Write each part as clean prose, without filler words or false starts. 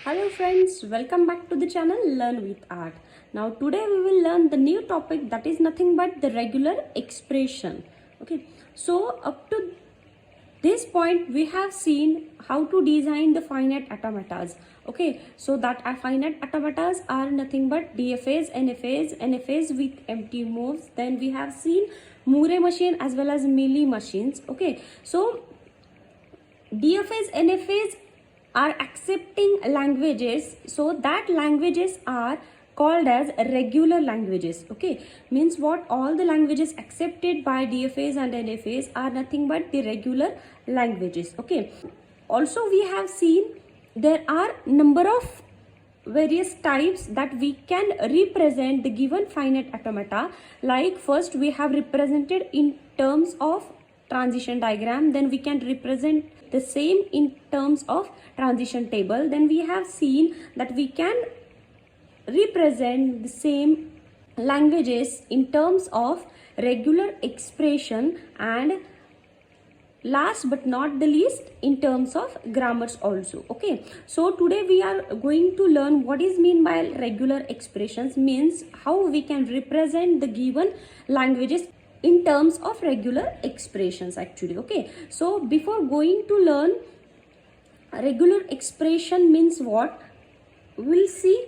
Hello friends, welcome back to the channel Learn with Art. Now today we will learn the new topic that is nothing but the regular expression. Okay, so up to this point we have seen how to design the finite automatas. Okay, so that our finite automatas are nothing but DFAs, NFAs with empty moves. Then we have seen Moore machine as well as Mealy machines. Okay, so DFAs, NFAs are accepting languages, so that languages are called as regular languages. Okay, means what? All the languages accepted by DFAs and NFAs are nothing but the regular languages. Okay, also we have seen there are number of various types that we can represent the given finite automata. Like first we have represented in terms of transition diagram, then we can represent the same in terms of transition table. Then we have seen that we can represent the same languages in terms of regular expression, and last but not the least in terms of grammars also. Okay, so today we are going to learn what is mean by regular expressions, means how we can represent the given languages in terms of regular expressions actually. Okay, so before going to learn regular expression means what, we'll see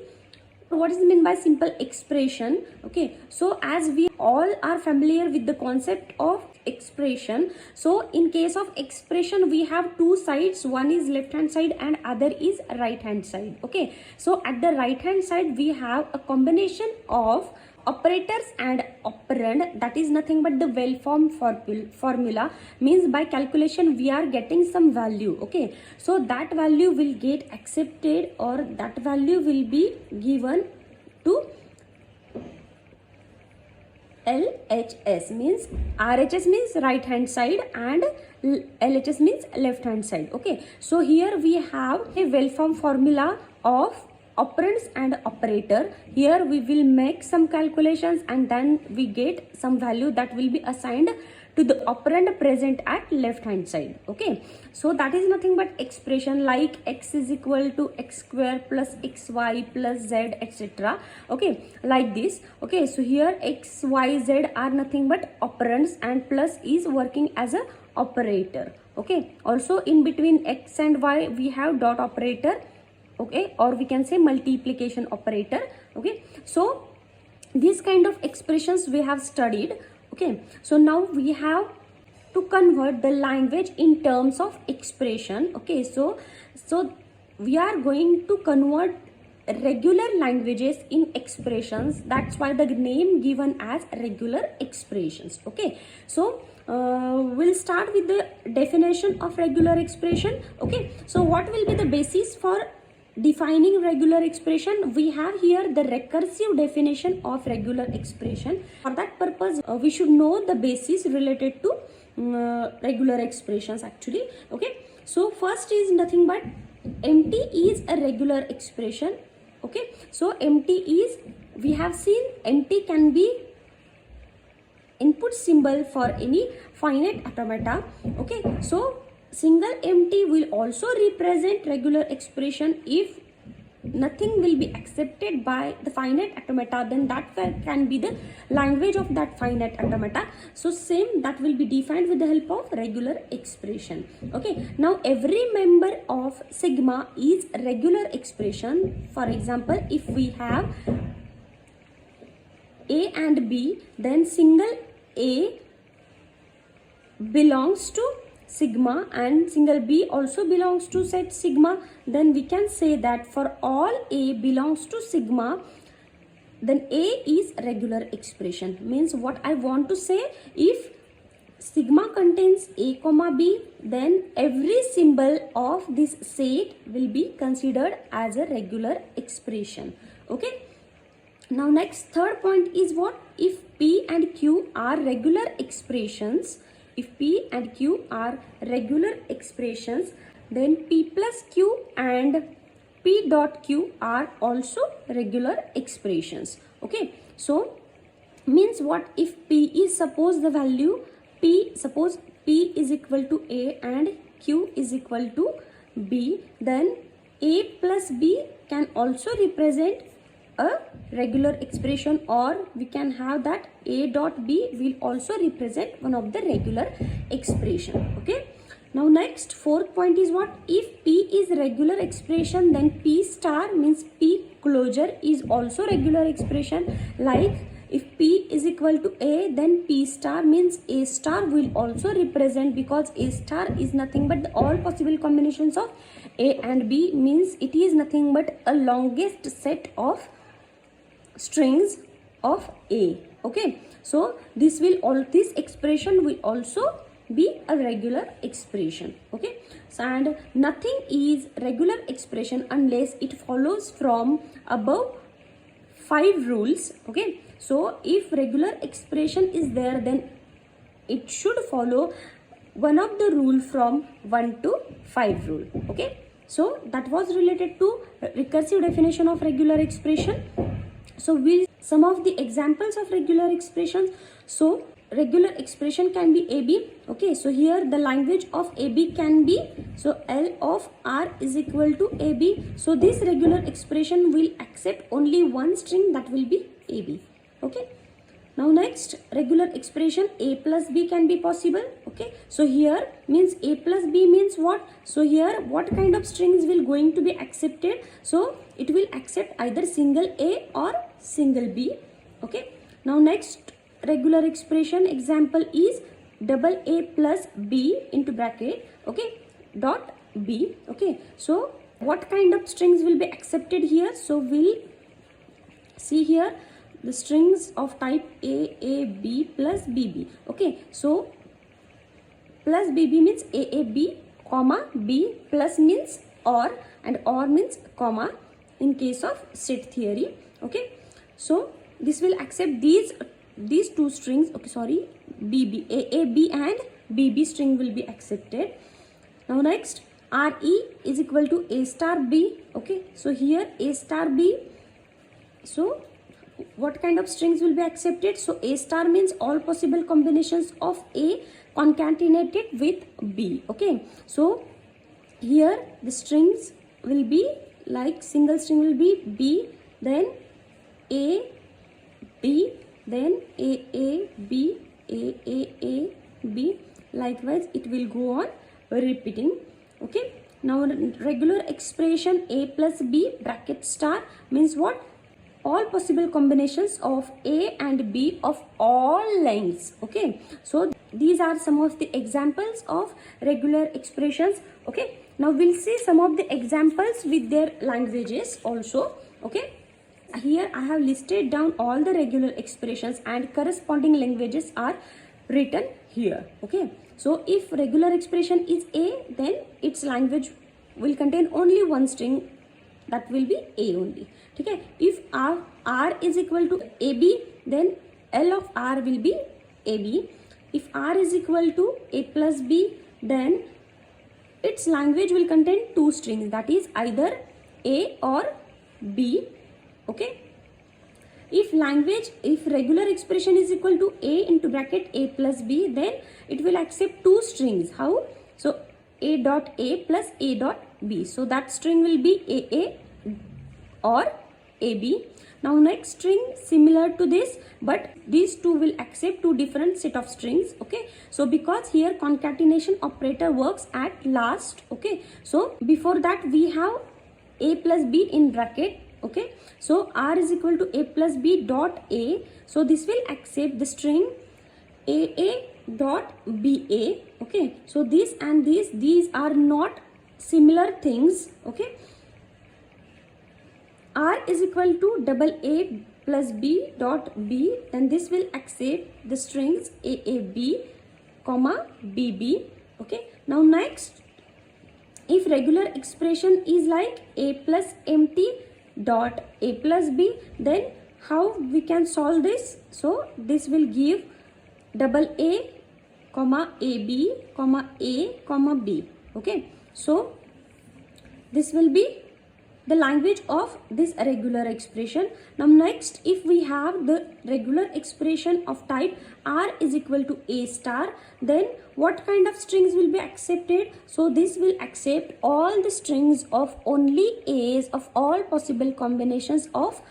what is meant by simple expression. Okay, so as we all are familiar with the concept of expression, so in case of expression we have two sides, one is left hand side and other is right hand side. Okay, so at the right hand side we have a combination of operators and operand, that is nothing but the well formed formula, means by calculation we are getting some value. Okay, so that value will get accepted or that value will be given to LHS, means RHS means right hand side and LHS means left hand side. Okay, so here we have a well formed formula of operands and operator. Here we will make some calculations and then we get some value that will be assigned to the operand present at left hand side. Okay, so that is nothing but expression like x is equal to x square plus xy plus z, etc. Okay, like this. Okay, so here x, y, z are nothing but operands and plus is working as a operator. Okay, also in between x and y we have dot operator. Okay, or we can say multiplication operator. Okay, so these kind of expressions we have studied. Okay, so now we have to convert the language in terms of expression. Okay, so we are going to convert regular languages in expressions. That's why the name given as regular expressions. Okay, so we'll start with the definition of regular expression. Okay, so what will be the basis for defining regular expression? We have here the recursive definition of regular expression. For that purpose we should know the basis related to regular expressions actually. Okay, so first is nothing but empty is a regular expression. Okay, so empty is, we have seen empty can be input symbol for any finite automata. Okay, so single empty will also represent regular expression. If nothing will be accepted by the finite automata, then that can be the language of that finite automata. So same that will be defined with the help of regular expression. Okay, now every member of sigma is regular expression. For example, if we have A and B, then single A belongs to sigma and single B also belongs to set sigma, then we can say that for all A belongs to sigma, then A is regular expression. Means what I want to say, if sigma contains A comma B, then every symbol of this set will be considered as a regular expression. Okay, now next third point is what, if P and Q are regular expressions, if P and Q are regular expressions, then P plus Q and P dot Q are also regular expressions. Okay, so means what, if P is, suppose the value P, suppose P is equal to A and Q is equal to B, then a plus b can also represent a regular expression, or we can have that a dot b will also represent one of the regular expression. Okay. Now next, fourth point is what? If p is regular expression, then p star means p closure is also regular expression. Like if p is equal to a, then p star means a star will also represent, because a star is nothing but the all possible combinations of a and b, means it is nothing but a longest set of strings of a. Okay, so this expression will also be a regular expression. Okay, so and nothing is regular expression unless it follows from above 5 rules. Okay, so if regular expression is there, then it should follow one of the rule from 1 to 5 rule. Okay, so that was related to recursive definition of regular expression. So we'll some of the examples of regular expressions. So regular expression can be AB. Okay, so here the language of AB can be, so L of R is equal to AB. So this regular expression will accept only one string, that will be AB. Okay. Now next, regular expression a plus b can be possible. Okay, so here means a plus b means what? So here what kind of strings will going to be accepted? So it will accept either single a or single b. Okay, now next regular expression example is double a plus b into bracket, okay, dot b. Okay, so what kind of strings will be accepted here? So we'll see here the strings of type AAB plus BB. Okay, so plus BB means AAB, comma B plus means OR, and OR means comma in case of set theory. Okay, so this will accept these two strings. Okay, sorry, BB, AAB and BB string will be accepted. Now next, RE is equal to A star B. Okay, so here A star B. So what kind of strings will be accepted? So A star means all possible combinations of A concatenated with B. Okay, so here the strings will be like single string will be B, then A, B, then A, B, A, B. Likewise it will go on repeating. Okay, now regular expression A plus B bracket star means what? All possible combinations of A and B of all lengths. Okay, so these are some of the examples of regular expressions. Okay, now we'll see some of the examples with their languages also. Okay, here I have listed down all the regular expressions and corresponding languages are written here. Okay, so if regular expression is A, then its language will contain only one string, that will be A only. Okay, if R is equal to AB, then L of R will be AB. If R is equal to A plus B, then its language will contain two strings, that is either A or B. Okay, if regular expression is equal to A into bracket A plus B, then it will accept two strings. How? So A dot A plus A dot B. So that string will be AA or AB. Now next string similar to this, but these two will accept two different set of strings. Okay, so because here concatenation operator works at last. Okay, so before that we have A plus B in bracket. Okay, so R is equal to A plus B dot A. So this will accept the string AA dot BA. Okay, so this and these are not similar things. Okay, R is equal to double A plus B dot B, then this will accept the strings AAB, comma BB. Okay, now next, if regular expression is like A plus empty dot A plus B, then how we can solve this? So this will give double A, comma AB, comma A, comma B. Okay, so this will be the language of this regular expression. Now next, if we have the regular expression of type r is equal to a star, then what kind of strings will be accepted? So this will accept all the strings of only a's of all possible combinations of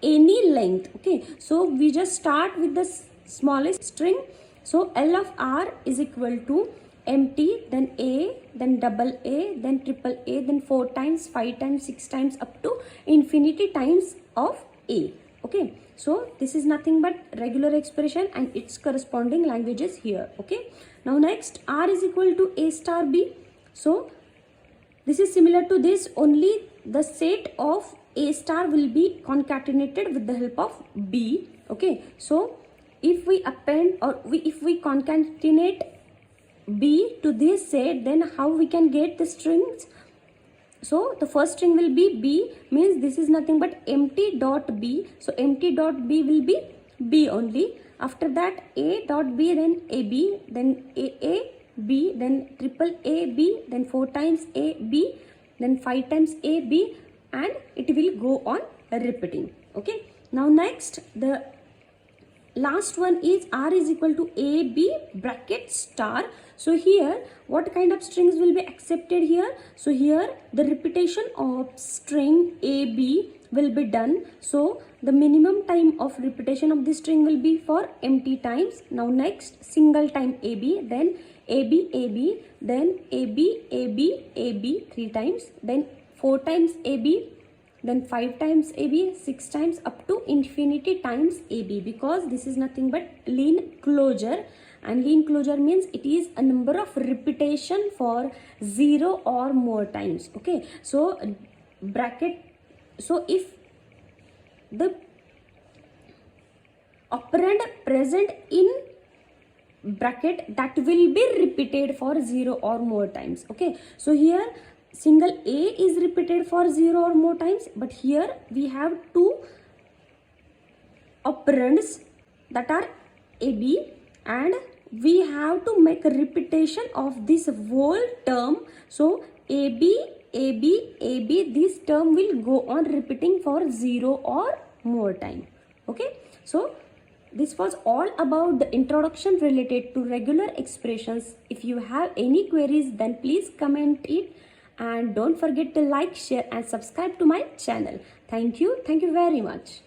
any length. Okay, so we just start with the smallest string. So L of r is equal to empty, then a, then double a, then triple a, then 4 times, 5 times, 6 times, up to infinity times of a. Okay, so this is nothing but regular expression and its corresponding languages here. Okay, now next, r is equal to a star b. So this is similar to this, only the set of a star will be concatenated with the help of b. Okay, so if we append or if we concatenate b to this set, then how we can get the strings? So the first string will be b, means this is nothing but empty dot b. So empty dot b will be b only. After that a dot b, then ab, then a b, then triple a b, then 4 times a b, then 5 times a b, and it will go on repeating. Okay, now next, the last one is r is equal to a b bracket star. So here what kind of strings will be accepted here? So here the repetition of string a b will be done. So the minimum time of repetition of this string will be for empty times. Now next, single time a b, then a b a b, then a b a b a b 3 times, then 4 times a b, then 5 times AB, 6 times, up to infinity times AB, because this is nothing but line closure, and line closure means it is a number of repetition for 0 or more times. Okay, so bracket, so if the operand present in bracket, that will be repeated for 0 or more times. Okay, so here single a is repeated for 0 or more times, but here we have 2 operands that are ab, and we have to make a repetition of this whole term. So ab ab ab, this term will go on repeating for 0 or more time. Okay, so this was all about the introduction related to regular expressions. If you have any queries, then please comment it, and don't forget to like, share and subscribe to my channel. Thank you very much.